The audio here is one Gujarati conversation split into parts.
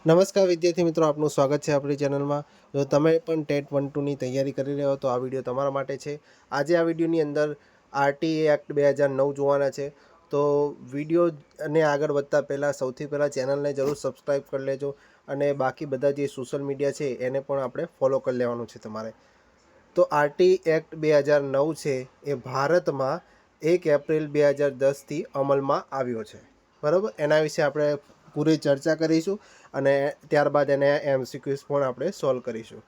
નમસ્કાર વિદ્યાર્થી મિત્રો, આપનું સ્વાગત છે આપણી ચેનલમાં. જો તમે પણ ટેટ 1-2ની તૈયારી કરી રહ્યા હો તો આ વિડીયો તમારા માટે છે. આજે આ વિડીયોની અંદર આરટીએ એક્ટ 2009 જોવાના છે. તો વિડીયોને આગળ વધતા પહેલાં સૌથી પહેલાં ચેનલને જરૂર સબસ્ક્રાઈબ કરી લેજો અને બાકી બધા જે સોશિયલ મીડિયા છે એને પણ આપણે ફોલો કરી લેવાનું છે તમારે. તો આરટી એક્ટ 2009 છે એ ભારતમાં 1 એપ્રિલ 2010થી અમલમાં આવ્યો છે. બરાબર, એના વિશે આપણે પૂરી ચર્ચા કરીશું અને ત્યારબાદ એને એમસીક્યુઝ પણ આપણે સોલ્વ કરીશું.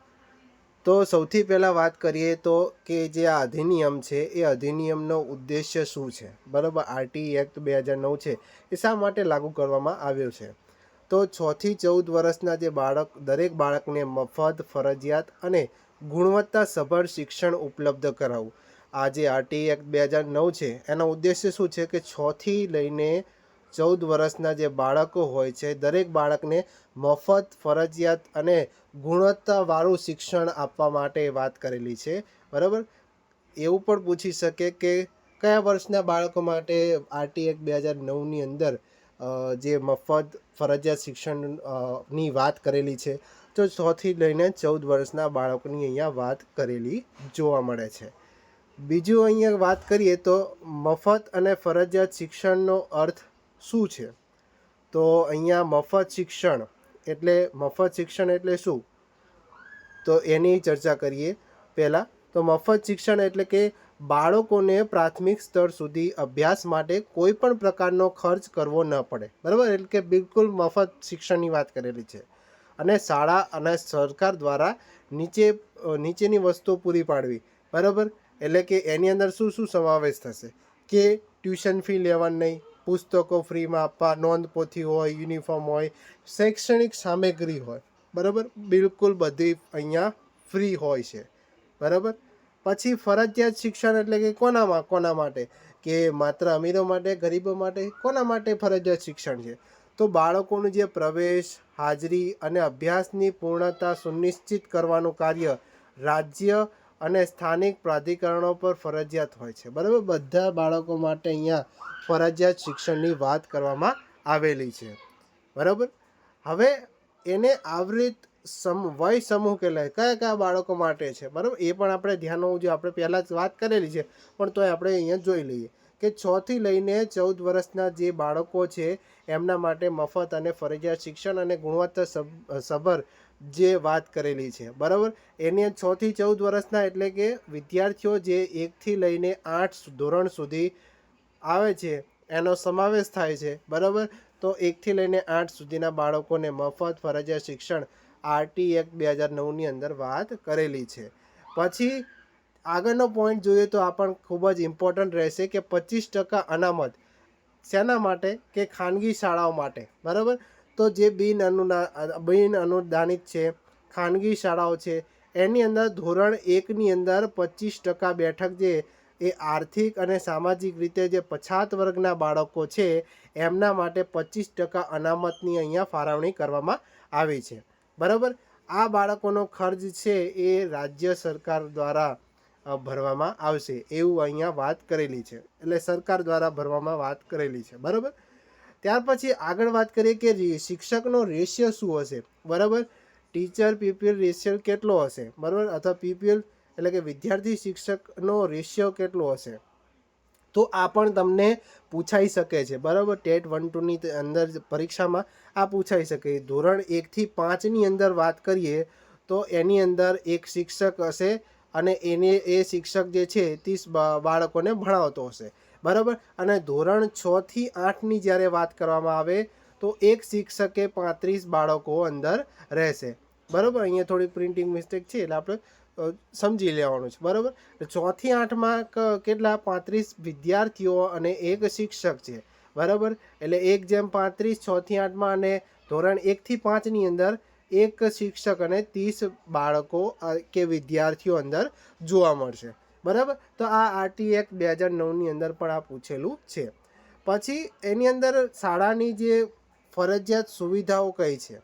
તો સૌથી પહેલાં વાત કરીએ તો કે જે આ અધિનિયમ છે એ અધિનિયમનો ઉદ્દેશ્ય શું છે. બરાબર, આરટી એક્ટ 2009 છે એ શા માટે લાગુ કરવામાં આવ્યો છે? તો 6 થી 14 વર્ષના જે દરેક બાળકને મફત, ફરજિયાત અને ગુણવત્તાસભર શિક્ષણ ઉપલબ્ધ કરાવવું. આ જે આરટી એક્ટ 2009 છે એનો ઉદ્દેશ્ય શું છે કે 6 થી લઈને 14 વર્ષના જે બાળકો હોય છે દરેક બાળકને મફત, ફરજિયાત અને ગુણવત્તાવાળું શિક્ષણ આપવા માટે વાત કરેલી છે. બરાબર, એવું પણ પૂછી શકે કે કયા વર્ષના બાળકો માટે આરટી એક્ટ 2009ની અંદર જે મફત, ફરજિયાત શિક્ષણની વાત કરેલી છે. તો 6 થી લઈને 14 વર્ષના બાળકોની અહીંયા વાત કરેલી જોવા મળે છે. બીજું અહીંયા વાત કરીએ તો મફત અને ફરજિયાત શિક્ષણનો અર્થ શું છે? તો અહીંયા મફત શિક્ષણ એટલે શું? તો એની ચર્ચા કરીએ પહેલાં. તો મફત શિક્ષણ એટલે કે બાળકોને પ્રાથમિક સ્તર સુધી અભ્યાસ માટે કોઈ પણ પ્રકારનો ખર્ચ કરવો ન પડે. બરાબર, એટલે કે બિલકુલ મફત શિક્ષણની વાત કરેલી છે. અને શાળા અને સરકાર દ્વારા નીચેની વસ્તુઓ પૂરી પાડવી. બરાબર, એટલે કે એની અંદર શું શું સમાવેશ થશે કે ટ્યુશન ફી લેવાની નહીં, પુસ્તકો ફ્રીમાં આપવા, નોંધપોથી હોય, યુનિફોર્મ હોય, શૈક્ષણિક સામગ્રી હોય. બરાબર, બિલકુલ બધી અહીંયા ફ્રી હોય છે. બરાબર, પછી ફરજિયાત શિક્ષણ એટલે કે કોના માટે? કે માત્ર અમીરો માટે, ગરીબો માટે? કોના માટે ફરજિયાત શિક્ષણ છે? તો બાળકોનું જે પ્રવેશ, હાજરી અને અભ્યાસની પૂર્ણતા સુનિશ્ચિત કરવાનું કાર્ય રાજ્ય અને સ્થાનિક પ્રાધિકરણો પર ફરજિયાત હોય છે. બરાબર, બધા બાળકો માટે અહીંયા ફરજિયાત શિક્ષણની વાત કરવામાં આવેલી છે. બરાબર, હવે એને આવરિત વય સમૂહ કહેવાય. કયા બાળકો માટે છે? બરાબર, એ પણ આપણે ધ્યાન હોવું જોઈએ. આપણે પહેલાં જ વાત કરેલી છે પણ તોય આપણે અહીંયા જોઈ લઈએ કે 6 થી લઈને 14 વર્ષના જે બાળકો છે એમના માટે મફત અને ફરજિયાત શિક્ષણ અને ગુણવત્તાસભર જે વાત કરેલી છે. બરાબર, એને 6 થી 14 વર્ષના એટલે કે વિદ્યાર્થીઓ જે 1 થી લઈને 8 ધોરણ સુધી આવે છે એનો સમાવેશ થાય છે. બરાબર, તો 1 થી લઈને 8 સુધીના બાળકોને મફત ફરજિયાત શિક્ષણ આરટી એક્ટ 2009ની અંદર વાત કરેલી છે. પછી આગળનો પોઈન્ટ જોઈએ તો આ પણ ખૂબ જ ઇમ્પોર્ટન્ટ રહેશે કે 25% અનામત. શેના માટે? કે ખાનગી શાળાઓ માટે. બરાબર, તો જે બિન અનુદાનિત છે, ખાનગી શાળાઓ છે, એની અંદર ધોરણ 1ની અંદર 25% બેઠક જે એ આર્થિક અને સામાજિક રીતે જે પછાત વર્ગના બાળકો છે એમના માટે 25% અનામતની અહીંયા ફાળવણી કરવામાં આવી છે. બરાબર, આ બાળકોનો ખર્ચ છે એ રાજ્ય સરકાર દ્વારા ભરવામાં આવશે એવું અહીંયા વાત કરેલી છે. એટલે સરકાર દ્વારા ભરવામાં વાત કરેલી છે. બરાબર, ત્યાર પછી આગળ વાત કરીએ કે શિક્ષકનો રેશિયો શું હશે. બરાબર, ટીચર પીપીએલ રેશિયો કેટલો હશે? બરાબર, અથવા પીપીએલ એટલે કે વિદ્યાર્થી શિક્ષકનો રેશિયો કેટલો હશે? તો આ પણ તમને પૂછાઈ શકે છે. બરાબર, ટેટ 1-2ની અંદર પરીક્ષામાં આ પૂછાઈ શકે. ધોરણ 1 થી 5ની અંદર વાત કરીએ તો એની અંદર એક શિક્ષક હશે અને એ શિક્ષક જે છે 30 બાળકોને ભણાવતો હશે. બરાબર, અને ધોરણ 6 થી 8ની જ્યારે વાત કરવામાં આવે તો એક શિક્ષકે 35 બાળકો અંદર રહેશે. બરાબર, અહીંયા થોડી પ્રિન્ટિંગ મિસ્ટેક છે એટલે આપણે સમજી લેવાનું છે. બરાબર, 6 થી 8માં કેટલા? 35 વિદ્યાર્થીઓ અને એક શિક્ષક છે. બરાબર, એટલે 1:35 6 થી 8માં. અને ધોરણ 1 થી 5ની અંદર એક શિક્ષક અને 30 બાળકો કે વિદ્યાર્થીઓ અંદર જોવા મળશે. બરાબર, તો આ આરટી એક્ટ 2009ની અંદર પણ આ પૂછેલું છે. પછી એની અંદર શાળાની જે ફરજિયાત સુવિધાઓ કઈ છે?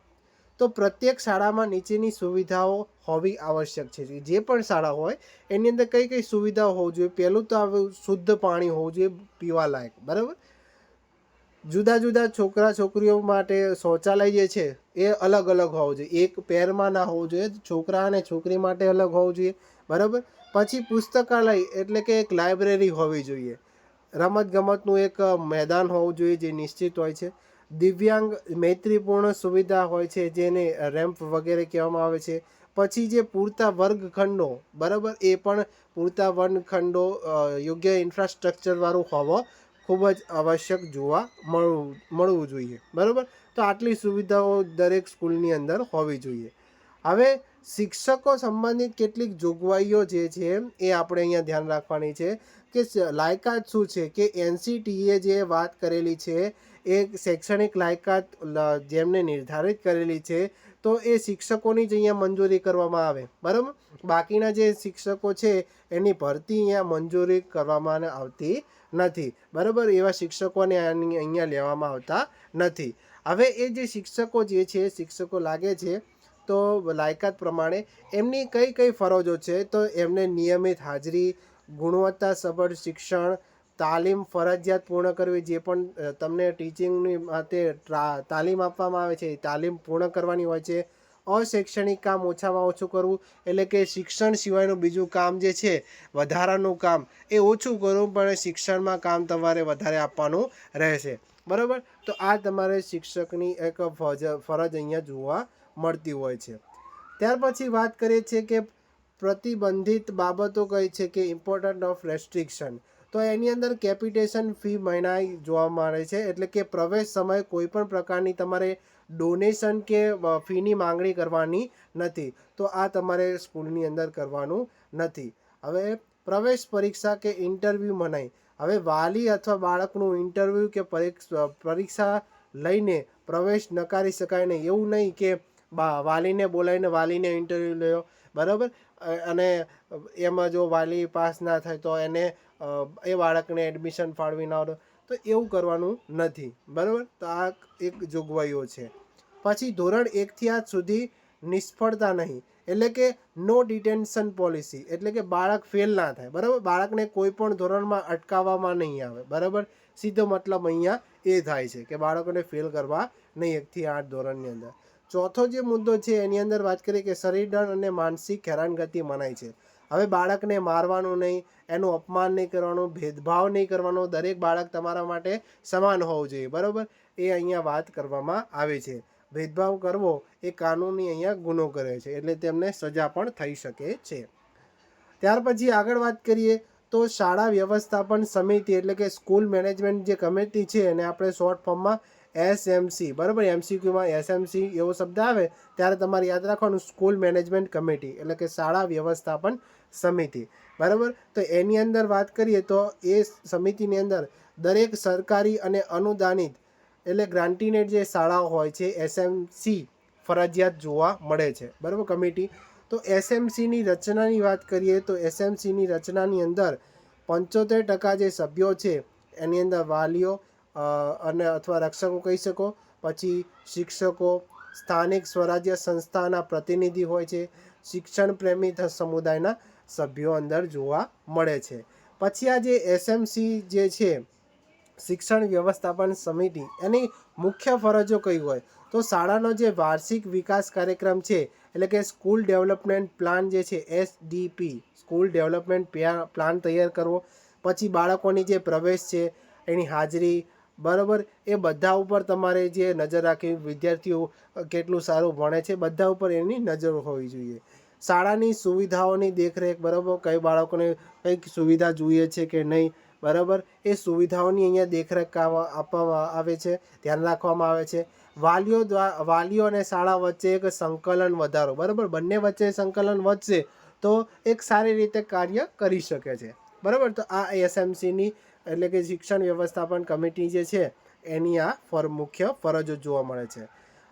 તો પ્રત્યેક શાળામાં નીચેની સુવિધાઓ હોવી આવશ્યક છે. જે પણ શાળા હોય એની અંદર કઈ કઈ સુવિધાઓ હોવી જોઈએ? પહેલું તો આવું શુદ્ધ પાણી હોવું જોઈએ પીવા લાયક. બરાબર, જુદા જુદા છોકરા છોકરીઓ માટે શૌચાલય જે છે એ અલગ અલગ હોવું જોઈએ, એક પેરમાં ના હોવું જોઈએ, છોકરા અને છોકરી માટે અલગ હોવું જોઈએ, બરાબર. પછી પુસ્તકાલય એટલે કે એક લાઇબ્રેરી હોવી જોઈએ, રમતગમતનું એક મેદાન હોવું જોઈએ જે નિશ્ચિત હોય છે, દિવ્યાંગ મૈત્રીપૂર્ણ સુવિધા હોય છે જેને રેમ્પ વગેરે કહેવામાં આવે છે. પછી જે પૂરતા વર્ગખંડો, બરાબર, એ પણ પૂરતા વર્ગખંડો યોગ્ય ઇન્ફ્રાસ્ટ્રક્ચરવાળું હોવો ખૂબ જ આવશ્યક જોવા મળવું જોઈએ, બરાબર. તો આટલી સુવિધાઓ દરેક સ્કૂલની અંદર હોવી જોઈએ. હવે શિક્ષકો સંબંધિત કેટલીક જોગવાઈઓ જે છે એ આપણે અહીંયા ધ્યાન રાખવાની છે કે લાયકાત શું છે, કે NCTએ જે વાત કરેલી છે એ શૈક્ષણિક લાયકાત જેમને નિર્ધારિત કરેલી છે, તો એ શિક્ષકોની જ અહીંયા મંજૂરી કરવામાં આવે, બરાબર. બાકીના જે શિક્ષકો છે એની ભરતી અહીંયા મંજૂરી કરવામાં આવતી નથી, બરાબર. એવા શિક્ષકોને અહીંયા લેવામાં આવતા નથી. હવે એ જે શિક્ષકો જે છે, શિક્ષકો લાગે છે તો લાયકાત પ્રમાણે એમની કઈ કઈ ફરજો છે, તો એમને નિયમિત હાજરી, ગુણવત્તાસભર શિક્ષણ, તાલીમ ફરજિયાત પૂર્ણ કરવી, જે પણ તમને ટીચિંગની માટે તાલીમ આપવામાં આવે છે એ તાલીમ પૂર્ણ કરવાની હોય છે. અશૈક્ષણિક કામ ઓછામાં ઓછું કરવું, એટલે કે શિક્ષણ સિવાયનું બીજું કામ જે છે, વધારાનું કામ એ ઓછું કરવું, પણ શિક્ષણમાં કામ તમારે વધારે આપવાનું રહેશે, બરાબર. તો આ તમારે શિક્ષકની એક ફરજ અહીંયા જોવા મળતી હોય છે. ત્યાર પછી વાત કરીએ છીએ કે પ્રતિબંધિત બાબતો કઈ છે, કે ઇમ્પોર્ટન્ટ ઓફ રેસ્ટ્રિક્શન. તો એની અંદર કેપિટેશન ફી મનાઈ જોવા મળે છે, એટલે કે પ્રવેશ સમયે કોઈ પણ પ્રકારની તમારે ડોનેશન કે ફીની માંગણી કરવાની નથી, તો આ તમારે સ્કૂલની અંદર કરવાનું નથી. હવે પ્રવેશ પરીક્ષા કે ઇન્ટરવ્યૂ મનાઈ. હવે વાલી અથવા બાળકનું ઇન્ટરવ્યૂ કે પરીક્ષા લઈને પ્રવેશ નકારી શકાય નહીં. એવું નહીં કે વાલીને બોલાવીને વાલીને ઇન્ટરવ્યૂ લ્યો, બરાબર, અને એમાં જો વાલી પાસ ના થાય તો એને એ બાળકને એડમિશન ફાળવી ના દો, તો એવું કરવાનું નથી, બરાબર. તો આ એક જોગવાઈઓ છે. પછી ધોરણ 1થી 8 સુધી નિષ્ફળતા નહીં, એટલે કે નો ડિટેન્શન પોલિસી, એટલે કે બાળક ફેલ ના થાય, બરાબર. બાળકને કોઈ પણ ધોરણમાં અટકાવવામાં નહીં આવે, બરાબર. સીધો મતલબ અહીંયા એ થાય છે કે બાળકોને ફેલ કરવા નહીં 1થી 8 ધોરણની અંદર. ચોથો જે મુદ્દો છે એની અંદર વાત કરીએ કે શરીરદંડ અને માનસિક હેરાનગતિ મનાય છે. હવે બાળકને મારવાનું નહીં, એનું અપમાન નહીં કરવાનું, ભેદભાવ નહીં કરવાનો, દરેક બાળક તમારા માટે સમાન હોવું જોઈએ, બરાબર. એ અહીંયા વાત કરવામાં આવે છે. ભેદભાવ કરવો એ કાનૂની અહીંયા ગુનો કરે છે, એટલે તેમને સજા પણ થઈ શકે છે. ત્યાર પછી આગળ વાત કરીએ તો શાળા વ્યવસ્થાપન સમિતિ, એટલે કે સ્કૂલ મેનેજમેન્ટ જે કમિટી છે એને આપણે શોર્ટ ફોર્મમાં SMC, બરાબર. MCQમાં SMC એવો શબ્દ આવે ત્યારે તમારે યાદ રાખવાનું સ્કૂલ મેનેજમેન્ટ કમિટી, એટલે કે શાળા વ્યવસ્થાપન સમિતિ, બરાબર. તો એની અંદર વાત કરીએ તો એ સમિતિની અંદર દરેક સરકારી અને અનુદાનિત, એટલે ગ્રાન્ટીનેડ જે શાળાઓ હોય છે SMC ફરજિયાત જોવા મળે છે, બરાબર, કમિટી. તો SMCની રચનાની વાત કરીએ તો SMCની રચનાની અંદર 75% જે સભ્યો છે એની અંદર વાલીઓ અને અથવા રક્ષકો કહી શકો, પછી શિક્ષકો, સ્થાનિક સ્વરાજ્ય સંસ્થાના પ્રતિનિધિ હોય છે, શિક્ષણ પ્રેમી સમુદાયના સભ્યો અંદર જોવા મળે છે. પછી આ જે SMC જે છે શિક્ષણ વ્યવસ્થાપન સમિતિ, એની મુખ્ય ફરજો કઈ હોય, તો શાળાનો જે વાર્ષિક વિકાસ કાર્યક્રમ છે, એટલે કે સ્કૂલ ડેવલપમેન્ટ પ્લાન જે છે SDP, સ્કૂલ ડેવલપમેન્ટ પ્લાન તૈયાર કરવો. પછી બાળકોની જે પ્રવેશ છે એની હાજરી, બરાબર, એ બધા ઉપર તમારે જે નજર રાખવી, વિદ્યાર્થીઓ કેટલું સારું ભણે છે બધા ઉપર એની નજર હોવી જોઈએ. શાળાની સુવિધાઓની દેખરેખ, બરાબર, કઈ બાળકોને કઈ સુવિધા જોઈએ છે કે નહીં, બરાબર, એ સુવિધાઓની અહીંયા દેખરેખ આપવામાં આવે છે, ધ્યાન રાખવામાં આવે છે. વાલીઓ અને શાળા વચ્ચે એક સંકલન વધારો, બરાબર, બંને વચ્ચે સંકલન વધશે તો એક સારી રીતે કાર્ય કરી શકે છે, બરાબર. તો આ SMCની, એટલે કે શિક્ષણ વ્યવસ્થાપન કમિટી જે છે એની આ મુખ્ય ફરજો જોવા મળે છે.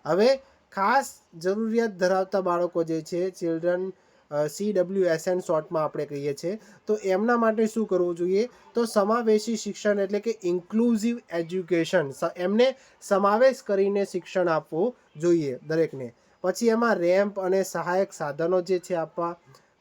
હવે ખાસ જરૂરિયાત ધરાવતા બાળકો જે છે, ચિલ્ડ્રન, CWSN શોર્ટમાં આપણે કહીએ છીએ, તો એમના માટે શું કરવું જોઈએ, તો સમાવેશી શિક્ષણ, એટલે કે ઇન્ક્લુઝિવ એજ્યુકેશન, એમને સમાવેશ કરીને શિક્ષણ આપવું જોઈએ દરેકને. પછી એમાં રેમ્પ અને સહાયક સાધનો જે છે આપવા.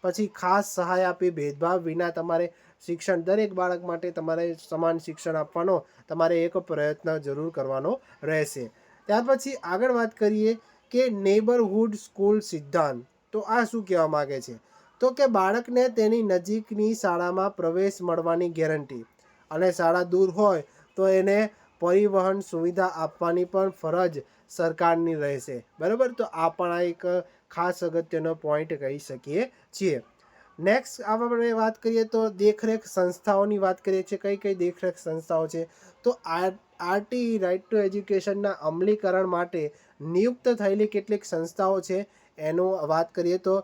પછી ખાસ સહાય આપી, ભેદભાવ વિના તમારે શિક્ષણ, દરેક બાળક માટે તમારે સમાન શિક્ષણ આપવાનો તમારે એક પ્રયત્ન જરૂર કરવાનો રહેશે. ત્યાર પછી આગળ વાત કરીએ કે નેબરહુડ સ્કૂલ સિદ્ધાંત. તો આ શું કહેવા માગે છે? તો કે બાળકને તેની નજીકની શાળામાં પ્રવેશ મળવાની ગેરંટી, અને શાળા દૂર હોય તો એને પરિવહન સુવિધા આપવાની પણ ફરજ સરકારની રહેશે. બરાબર, તો આ પણ એક ખાસ અગત્યનો પોઈન્ટ કહી શકીએ છીએ. નેક્સ્ટ આપણે વાત કરીએ તો દેખરેખ સંસ્થાઓની વાત કરીએ છીએ. કઈ કઈ દેખરેખ સંસ્થાઓ છે? તો આરટીઈ રાઇટ ટુ એજ્યુકેશનના અમલીકરણ માટે નિયુક્ત થયેલી કેટલીક સંસ્થાઓ છે. એનું વાત કરીએ તો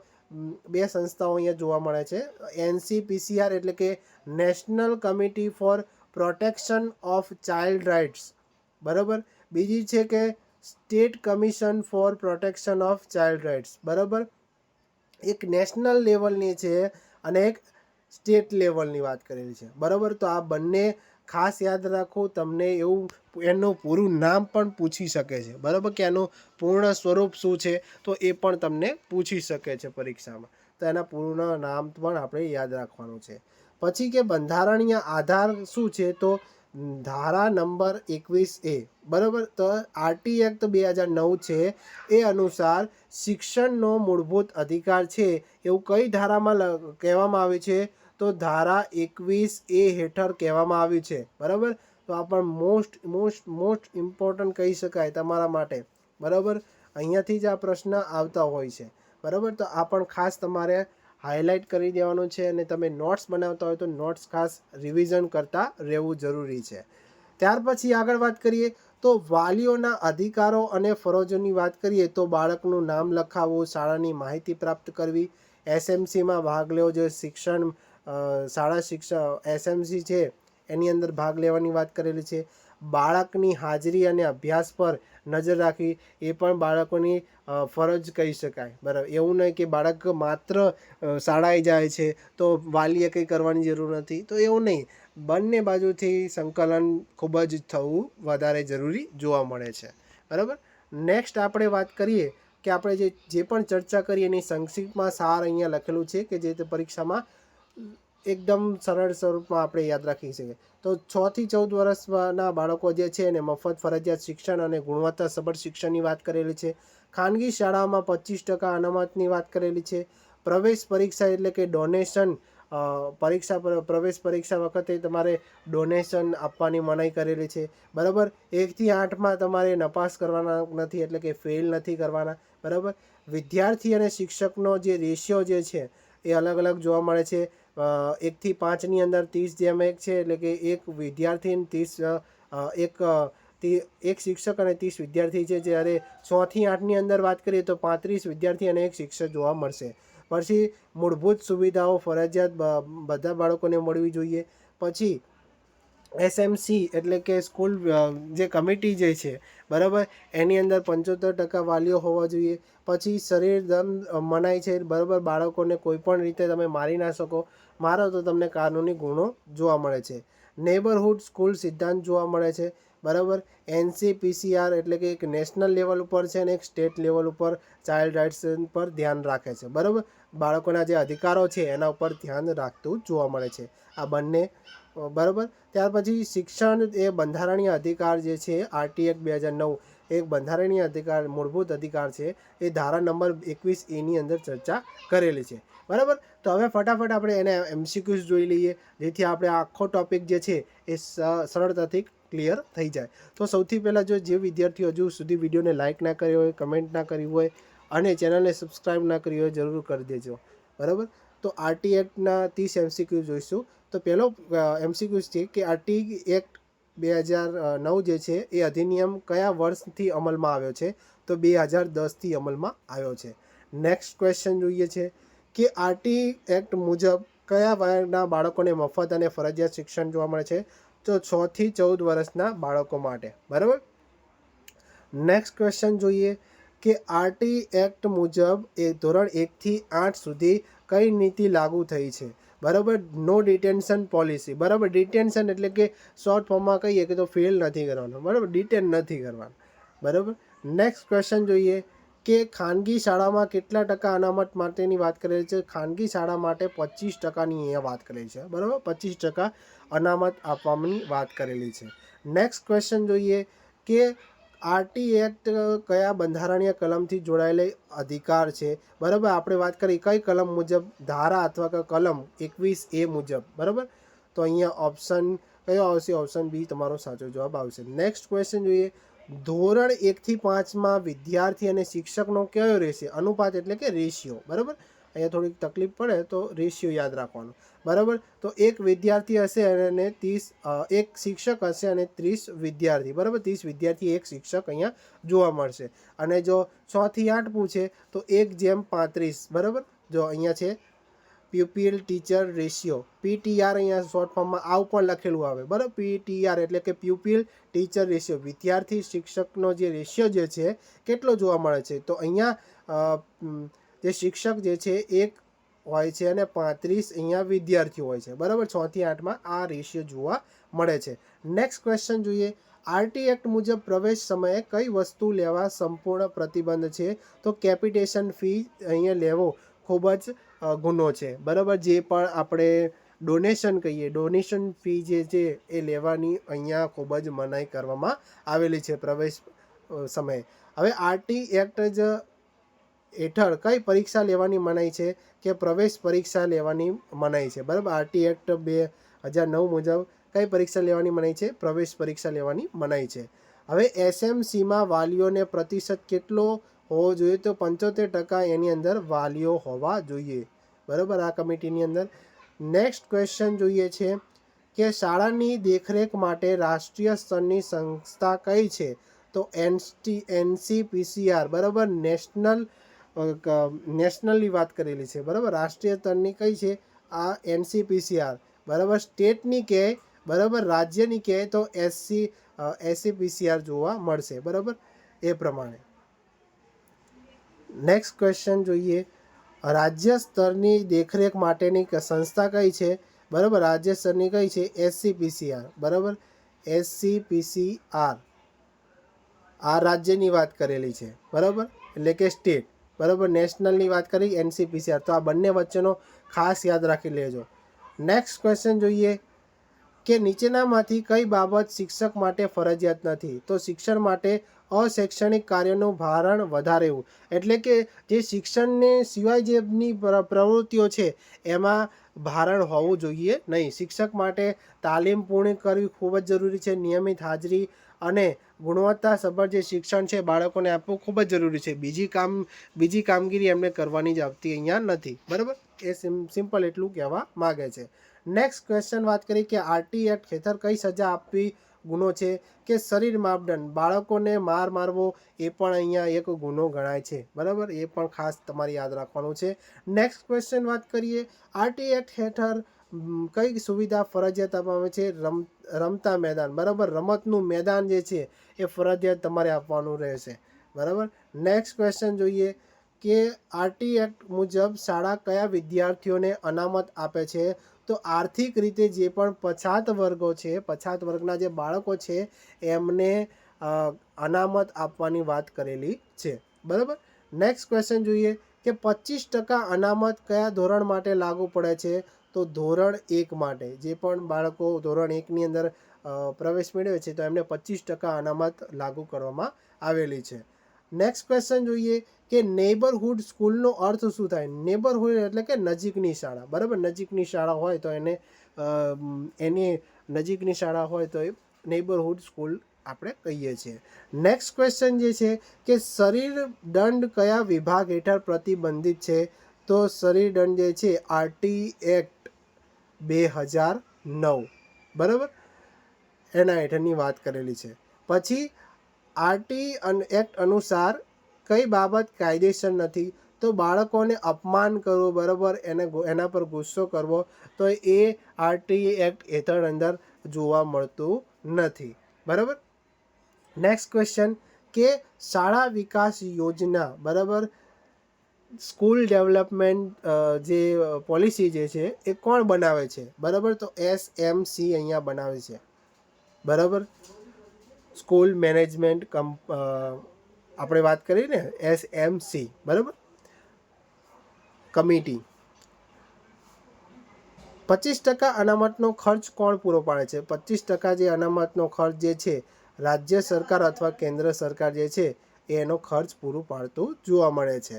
બે સંસ્થાઓ અહીંયા જોવા મળે છે. NCPCR એટલે કે national committee for protection of child rights. બરાબર. બીજી છે કે state commission for protection of child rights. બરાબર. એક નેશનલ લેવલની છે અને એક સ્ટેટ લેવલની વાત કરેલી છે. બરાબર, તો આ બંને ખાસ યાદ રાખો. તમને એવું એનું પૂરું નામ પણ પૂછી શકે છે. બરાબર, કે એનું પૂર્ણ સ્વરૂપ શું છે, તો એ પણ તમને પૂછી શકે છે પરીક્ષામાં. તો એના પૂર્ણ નામ પણ આપણે યાદ રાખવાનું છે. પછી કે બંધારણીય આધાર શું છે? તો ધારા નંબર 21A. બરાબર, તો આરટી એક્ટ 2009 છે એ અનુસાર શિક્ષણનો મૂળભૂત અધિકાર છે એવું કઈ ધારામાં કહેવામાં આવ્યું છે? તો ધારા 21A હેઠળ કહેવામાં આવ્યું છે. બરાબર, તો આ પણ મોસ્ટ ઇમ્પોર્ટન્ટ કહી શકાય તમારા માટે. બરાબર, અહીંયાથી જ આ પ્રશ્ન આવતા હોય છે. બરાબર, તો આ પણ ખાસ તમારે હાઇલાઇટ કરી દેવાનું છે. અને તમે નોટ્સ બનાવતા હોય તો નોટ્સ ખાસ રિવિઝન કરતા રહેવું જરૂરી છે. ત્યાર પછી આગળ વાત કરીએ તો વાલીઓના અધિકારો અને ફરજોની વાત કરીએ તો બાળકનું નામ લખાવવું, શાળાની માહિતી પ્રાપ્ત કરવી, એસએમસીમાં ભાગ લેવો જોઈએ. શાળા શિક્ષણ એસએમસી છે એની અંદર ભાગ લેવાની વાત કરેલી છે. બાળકની હાજરી અને અભ્યાસ પર નજર રાખવી એ પણ બાળકોની ફરજ કહી શકાય. બરાબર, એવું નહીં કે બાળક માત્ર શાળાએ જાય છે તો વાલીએ કંઈ કરવાની જરૂર નથી. તો એવું નહીં, બંને બાજુથી સંકલન ખૂબ જ થવું વધારે જરૂરી જોવા મળે છે. બરાબર. નેક્સ્ટ આપણે વાત કરીએ કે આપણે જે પણ ચર્ચા કરીએ એની સંક્ષિપ્તમાં સાર અહીંયા લખેલું છે કે જે તે પરીક્ષામાં એકદમ સરળ સ્વરૂપમાં આપણે યાદ રાખી શકીએ. તો 6 થી 14 વર્ષના બાળકો જે છે એને મફત ફરજિયાત શિક્ષણ અને ગુણવત્તાસભર શિક્ષણની વાત કરેલી છે. ખાનગી શાળાઓમાં 25% અનામતની વાત કરેલી છે. પ્રવેશ પરીક્ષા એટલે કે ડોનેશન, પ્રવેશ પરીક્ષા વખતે તમારે ડોનેશન આપવાની મનાઈ કરેલી છે. બરાબર, 1 થી 8માં તમારે નપાસ કરવાના નથી, એટલે કે ફેલ નથી કરવાના. બરાબર, વિદ્યાર્થી અને શિક્ષકનો જે રેશિયો જે છે એ અલગ અલગ જોવા મળે છે. 1 થી 5ની અંદર 30:1 છે, એટલે કે એક વિદ્યાર્થી 30 એક શિક્ષક અને 30 વિદ્યાર્થી છે. જ્યારે 6 થી 8ની અંદર વાત કરીએ તો 35 વિદ્યાર્થી અને એક શિક્ષક જોવા મળશે. પછી મૂળભૂત સુવિધાઓ ફરજિયાત બધા બાળકોને મળવી જોઈએ. પછી એસએમસી એટલે કે સ્કૂલ જે કમિટી જે છે, બરાબર, એની અંદર 75% વાલીઓ હોવા જોઈએ. પછી શરીર દંડ મનાય છે. બરાબર, બાળકોને કોઈ પણ રીતે તમે મારી ના શકો. મારો તો તમને કાનૂની ગુનો જોવા મળે છે. નેબરહુડ સ્કૂલ સિદ્ધાંત જોવા મળે છે. બરાબર, NCPCR એટલે કે એક નેશનલ લેવલ ઉપર છે અને એક સ્ટેટ લેવલ ઉપર ચાઇલ્ડ રાઇટ્સ પર ધ્યાન રાખે છે. બરાબર, બાળકોના જે અધિકારો છે એના ઉપર ધ્યાન રાખતું જોવા મળે છે આ બંને. બરાબર, ત્યાર પછી શિક્ષણ એ બંધારણીય અધિકાર જે છે, આરટી એક્ટ 2009 એક બંધારણીય અધિકાર, મૂળભૂત અધિકાર છે. એ ધારા નંબર 21A અંદર ચર્ચા કરેલી છે. બરાબર, તો હવે ફટાફટ આપણે એને MCQs જોઈ લઈએ, જેથી આપણે આખો ટોપિક જે છે એ સરળતાથી ક્લિયર થઈ જાય. તો સૌથી પહેલાં જે વિદ્યાર્થીઓ હજુ સુધી વિડીયોને લાઇક ના કરી હોય, કમેન્ટ ના કરી હોય અને ચેનલને સબસ્ક્રાઈબ ના કરી હોય, જરૂર કરી દેજો. બરાબર, તો આરટી એક્ટના 30 MCQ જોઈશું. તો પહેલો MCQ છે કે આરટી એક્ટ 2009 જે છે એ અધિનિયમ કયા વર્ષથી અમલમાં આવ્યો છે? તો 2010થી અમલમાં આવ્યો છે. નેક્સ્ટ ક્વેશ્ચન જોઈએ છે કે આરટી એક્ટ મુજબ કયા વયના બાળકોને મફત અને ફરજિયાત શિક્ષણ જોવા મળે છે? તો 6 થી 14 વર્ષના બાળકો માટે. બરાબર. નેક્સ્ટ ક્વેશ્ચન જોઈએ કે આરટી એક્ટ મુજબ ધોરણ 1 થી 8 સુધી કઈ નીતિ લાગુ થઈ છે? બરાબર, નો ડિટેન્શન પોલિસી. બરાબર, ડિટેન્શન એટલે કે શોર્ટ ફોર્મમાં કહીએ કે તો ફેલ નથી કરવાનું. બરાબર, ડિટેન નથી કરવાનું. બરાબર. નેક્સ્ટ ક્વેશ્ચન જોઈએ કે ખાનગી શાળામાં કેટલા ટકા અનામત માટેની વાત કરેલી છે? ખાનગી શાળા માટે 25%ની અહીંયા વાત કરેલી છે. બરાબર, 25% અનામત આપવાની વાત કરેલી છે. નેક્સ્ટ ક્વેશ્ચન જોઈએ કે આરટી એક્ટ કયા બંધારણીય કલમથી જોડાયેલ અધિકાર છે? બરાબર, આપણે વાત કરી કઈ કલમ મુજબ? ધારા અથવા કે કલમ 21A મુજબ. બરાબર, તો અહીંયા ઓપ્શન કયો આવશે? ઓપ્શન બી તમારો સાચો જવાબ આવશે. નેક્સ્ટ ક્વેશ્ચન જોઈએ. ધોરણ 1 થી 5માં વિદ્યાર્થી અને શિક્ષકનો કયો રહેશે? અનુપાત એટલે કે રેશિયો. બરાબર, અહીંયા થોડીક તકલીફ પડે તો રેશિયો યાદ રાખવાનો. બરાબર, તો એક વિદ્યાર્થી હશે અને 30 એક શિક્ષક હશે અને 30 વિદ્યાર્થી. બરાબર, 30 વિદ્યાર્થી એક શિક્ષક અહીંયા જોવા મળશે. અને જો 6 થી 8 પૂછે તો 1:35. બરાબર, જો અહીંયા છે પ્યુપિલ ટીચર રેશિયો, પીટીઆર અહીંયા શોર્ટ ફોર્મમાં આવું પણ લખેલું આવે. બરાબર, પીટીઆર એટલે કે પ્યુપિલ ટીચર રેશિયો, વિદ્યાર્થી શિક્ષકનો જે રેશિયો જે છે કેટલો જોવા મળે છે? તો અહીંયા જે શિક્ષક જે છે એક હોય છે અને 35 અહીંયા વિદ્યાર્થીઓ હોય છે. બરાબર, 6 થી 8માં આ રેશિયો જોવા મળે છે. નેક્સ્ટ ક્વેશ્ચન જોઈએ. આરટી એક્ટ મુજબ પ્રવેશ સમયે કઈ વસ્તુ લેવા સંપૂર્ણ પ્રતિબંધ છે? તો કેપિટેશન ફી અહીંયા લેવો ખૂબ જ ગુનો છે. બરાબર, જે પણ આપણે ડોનેશન કહીએ, ડોનેશન ફી જે છે એ લેવાની અહીંયા ખૂબ જ મનાઈ કરવામાં આવેલી છે પ્રવેશ સમયે. હવે આરટી એક્ટ જ હેઠળ કઈ પરીક્ષા લેવાની મનાઈ છે? કે પ્રવેશ પરીક્ષા લેવાની મનાઈ છે. બરાબર, આરટી એક્ટ 2009 મુજબ કઈ પરીક્ષા લેવાની મનાઈ છે? પ્રવેશ પરીક્ષા લેવાની મનાઈ છે. હવે એસએમસીમાં વાલીઓને પ્રતિશત કેટલો હોવો જોઈએ? તો 75% એની અંદર વાલીઓ હોવા જોઈએ. બરાબર, આ કમિટીની અંદર. નેક્સ્ટ ક્વેશ્ચન જોઈએ છે કે શાળાની દેખરેખ માટે રાષ્ટ્રીય સ્તરની સંસ્થા કઈ છે? તો એનસીપીસીઆર. બરાબર, નેશનલની વાત કરેલી છે. બરાબર, રાષ્ટ્રીય સ્તરની કઈ છે? આ એનસીપીસીઆર. બરાબર, સ્ટેટની કે બરાબર રાજ્યની કે તો એસસીપીસીઆર જોવા મળશે. બરાબર, એ પ્રમાણે. નેક્સ્ટ ક્વેશ્ચન જોઈએ. રાજ્ય સ્તરની દેખરેખ માટેની સંસ્થા કઈ છે? બરાબર, રાજ્ય સ્તરની કઈ છે? એસસીપીસીઆર. બરાબર, એસસીપીસીઆર આ રાજ્યની વાત કરેલી છે. બરાબર, એટલે કે સ્ટેટ. બરાબર, નેશનલની વાત કરી એનસીપીસીઆર. તો આ બંને વચ્ચેનો ખાસ યાદ રાખી લેજો. નેક્સ્ટ ક્વેશ્ચન જોઈએ કે નીચેનામાંથી કઈ બાબત શિક્ષક માટે ફરજિયાત નથી? તો શિક્ષણ માટે અશૈક્ષણિક કાર્યનું ભારણ વધારવું, એટલે કે જે શિક્ષણને સિવાય જેની પ્રવૃત્તિઓ છે એમાં ભારણ હોવું જોઈએ નહીં. શિક્ષક માટે તાલીમ પૂર્ણ કરવી ખૂબ જ જરૂરી છે. નિયમિત હાજરી અને ગુણવત્તાસભર જે શિક્ષણ છે બાળકોને આપવું ખૂબ જ જરૂરી છે. બીજી કામગીરી એમને કરવાની જ આવતી અહીંયા નથી. બરાબર, એ સિમ્પલ એટલું કહેવા માગે છે. નેક્સ્ટ ક્વેશ્ચન વાત કરી કે આરટી એક્ટ હેઠળ કઈ સજા આપવી ગુનો છે? કે શરીર માપદંડ, બાળકોને મારવો એ પણ અહીંયા એક ગુનો ગણાય છે. બરાબર, એ પણ ખાસ તમારે યાદ રાખવાનું છે. નેક્સ્ટ ક્વેશ્ચન વાત કરીએ. આરટી એક્ટ હેઠળ કઈ સુવિધા ફરજિયાત આપવામાં આવે છે? રમતા મેદાન. બરાબર, રમતનું મેદાન જે છે એ ફરજિયાત તમારે આપવાનું રહેશે. બરાબર, નેક્સ્ટ ક્વેશ્ચન જોઈએ કે આરટી એક્ટ મુજબ શાળા કયા વિદ્યાર્થીઓને અનામત આપે છે? તો આર્થિક રીતે જે પણ પછાત વર્ગો છે, પછાત વર્ગના જે બાળકો છે એમને અનામત આપવાની વાત કરેલી છે. બરાબર, નેક્સ્ટ ક્વેશ્ચન જોઈએ કે 25% અનામત કયા ધોરણ માટે લાગુ પડે છે? તો ધોરણ 1 માટે. જે પણ બાળકો ધોરણ 1ની અંદર પ્રવેશ મેળવે છે તો એમને 25% અનામત લાગુ કરવામાં આવેલી છે. નેક્સ્ટ ક્વેશ્ચન જોઈએ કે નેબરહુડ સ્કૂલનો અર્થ શું થાય? નેબરહુડ એટલે કે નજીકની શાળા. બરાબર, નજીકની શાળા હોય તો એની નજીકની શાળા હોય તો એ નેબરહુડ સ્કૂલ આપણે કહીએ છીએ. નેક્સ્ટ ક્વેશ્ચન જે છે કે શરીર દંડ કયા વિભાગ હેઠળ પ્રતિબંધિત છે? તો શરીર દંડ જે છે આરટી એક્ટ 2009. બરાબર, એના હેઠળની વાત કરેલી છે. પછી આરટી એક્ટ અનુસાર કઈ બાબત કાયદેસર નથી? તો બાળકોને અપમાન કરવું. બરાબર, એના પર ગુસ્સો કરવો તો એ આરટી એક્ટ હેઠળ અંદર જોવા મળતું નથી. બરાબર, નેક્સ્ટ ક્વેશ્ચન કે શાળા વિકાસ યોજના. બરાબર, સ્કૂલ ડેવલપમેન્ટ જે પોલિસી જે છે એ કોણ બનાવે છે? બરાબર, તો એસએમસી અહીંયા બનાવે છે. બરાબર, સ્કૂલ મેનેજમેન્ટ આપણે વાત કરી ને એસએમસી. બરાબર, કમિટી. 25% અનામતનો ખર્ચ કોણ પૂરો પાડે છે? 25% જે અનામતનો ખર્ચ જે છે રાજ્ય સરકાર અથવા કેન્દ્ર સરકાર જે છે એનો ખર્ચ પૂરું પાડતું જોવા મળે છે.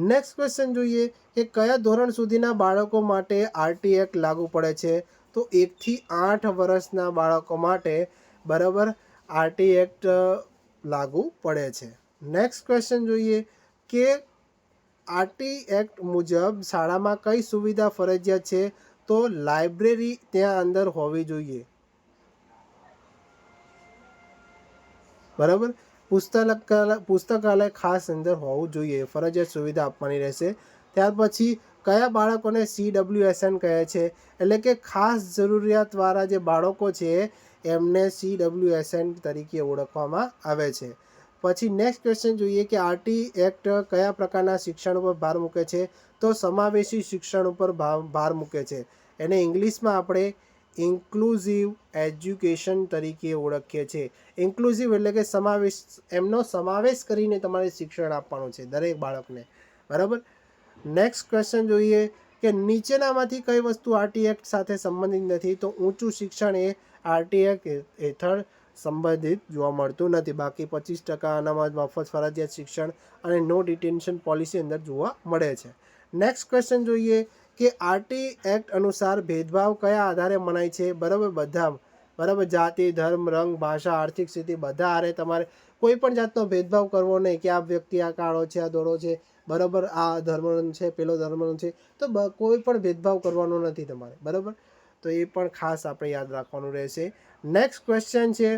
નેક્સ્ટ ક્વેશ્ચન જોઈએ કે કયા ધોરણ સુધીના બાળકો માટે આરટી એક્ટ લાગુ પડે છે? તો 1 થી 8 વર્ષના બાળકો માટે બરાબર આરટી એક્ટ લાગુ પડે છે. નેક્સ્ટ ક્વેશ્ચન જોઈએ કે આરટી એક્ટ મુજબ શાળામાં કઈ સુવિધા ફરજિયાત છે? તો લાઇબ્રેરી ત્યાં અંદર હોવી જોઈએ. બરાબર, પુસ્તકાલય ખાસ અંદર હોવું જોઈએ, ફરજિયાત સુવિધા આપવાની રહેશે. ત્યાર પછી કયા બાળકોને CWSN કહે છે? એટલે કે ખાસ જરૂરિયાતવાળા જે બાળકો છે એમને CWSN તરીકે ઓળખવામાં આવે છે. પછી નેક્સ્ટ ક્વેશ્ચન જોઈએ કે આરટી એક્ટ કયા પ્રકારના શિક્ષણ ઉપર ભાર મૂકે છે? તો સમાવેશી શિક્ષણ ઉપર ભાર મૂકે છે. એને ઇંગ્લિશમાં આપણે ઇન્ક્લુઝિવ એજ્યુકેશન તરીકે ઓળખીએ છીએ. ઇન્ક્લુઝિવ એટલે કે એમનો સમાવેશ કરીને તમારે શિક્ષણ આપવાનું છે દરેક બાળકને. બરાબર. નેક્સ્ટ ક્વેશ્ચન જોઈએ કે નીચેનામાંથી કઈ વસ્તુ આરટી એક્ટ સાથે સંબંધિત નથી? તો ઊંચું શિક્ષણ એ આરટી એક્ટ હેઠળ સંબંધિત જોવા મળતું નથી. બાકી 25% અનામત, મફત ફરજિયાત શિક્ષણ અને નો ડિટેન્શન પોલિસી અંદર જોવા મળે છે. નેક્સ્ટ ક્વેશ્ચન જોઈએ કે આરટી એક્ટ અનુસાર ભેદભાવ કયા આધારે મનાય છે? બરાબર, બધા બરાબર, જાતિ, ધર્મ, રંગ, ભાષા, આર્થિક સ્થિતિ બધા આરે તમારે કોઈ પણ જાતનો ભેદભાવ કરવો નહીં કે આ વ્યક્તિ આ કાળો છે, આ ધોળો છે, બરાબર, આ ધર્મનો છે, પેલો ધર્મનો છે, તો કોઈ પણ ભેદભાવ કરવાનો નથી તમારે. બરાબર, તો એ પણ ખાસ આપણે યાદ રાખવાનું રહેશે. નેક્સ્ટ ક્વેશ્ચન છે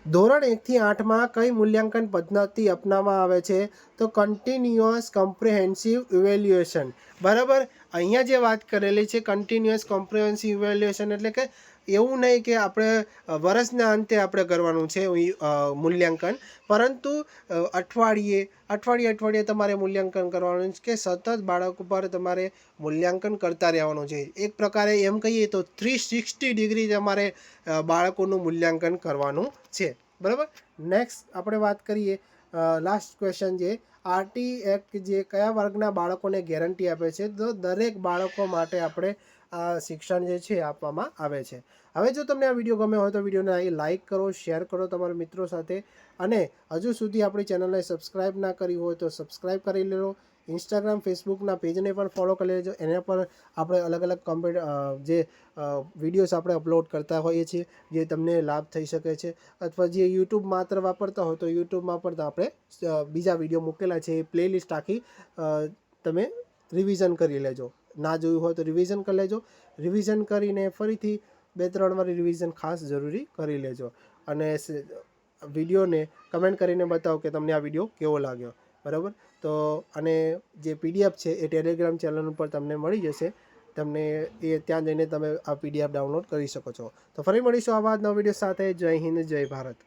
ધોરણ 1 થી 8માં કઈ મૂલ્યાંકન પદ્ધતિ અપનાવવામાં આવે છે? તો કન્ટિન્યુઅસ કોમ્પ્રિહેન્સિવ ઇવેલ્યુએશન. બરાબર, અહીંયા જે વાત કરેલી છે કન્ટિન્યુઅસ કોમ્પ્રિહેન્સિવ ઇવેલ્યુએશન એટલે કે એવું નહીં કે આપણે વર્ષના અંતે આપણે કરવાનું છે મૂલ્યાંકન, પરંતુ અઠવાડિયે તમારે મૂલ્યાંકન કરવાનું છે કે સતત બાળક ઉપર તમારે મૂલ્યાંકન કરતા રહેવાનું છે. એક પ્રકારે એમ કહીએ તો 360 ડિગ્રી તમારે બાળકોનું મૂલ્યાંકન કરવાનું છે. બરાબર. નેક્સ્ટ આપણે વાત કરીએ લાસ્ટ ક્વેશ્ચન છે આરટી એક્ટ જે કયા વર્ગના બાળકોને ગેરંટી આપે છે? તો દરેક બાળકો માટે આપણે આ શિક્ષણ જે છે આપવામાં આવે છે. હવે જો તમને આ વિડીયો ગમ્યો હોય તો વિડીયોને લાઇક કરો, શેર કરો તમારા મિત્રો સાથે, અને હજુ સુધી આપણી ચેનલને સબસ્ક્રાઈબ ના કરી હોય તો સબસ્ક્રાઈબ કરી લેજો. ઇન્સ્ટાગ્રામ, ફેસબુકના પેજને પણ ફોલો કરી લેજો. એના પર આપણે અલગ અલગ જે વિડીયોઝ આપણે અપલોડ કરતા હોઈએ છીએ જે તમને લાભ થઈ શકે છે. અથવા જે યુટ્યુબ માત્ર વાપરતા હોય તો યુટ્યુબમાં પણ આપણે બીજા વિડીયો મૂકેલા છે, એ પ્લેલિસ્ટ આખી તમે રિવિઝન કરી લેજો. ના જોયું હોય તો રિવિઝન કરી લેજો. રિવિઝન કરીને ફરીથી 2-3 વાર રિવિઝન ખાસ જરૂરી કરી લેજો. અને વિડીયોને કમેન્ટ કરીને બતાવો કે તમને આ વિડીયો કેવો લાગ્યો. બરાબર, તો અને જે PDF છે એ ટેલિગ્રામ ચેનલ ઉપર તમને મળી જશે. તમને એ ત્યાં જઈને તમે આ PDF ડાઉનલોડ કરી શકો છો. તો ફરી મળીશું આવા જ નવા વિડીયો સાથે. જય હિન્દ, જય ભારત.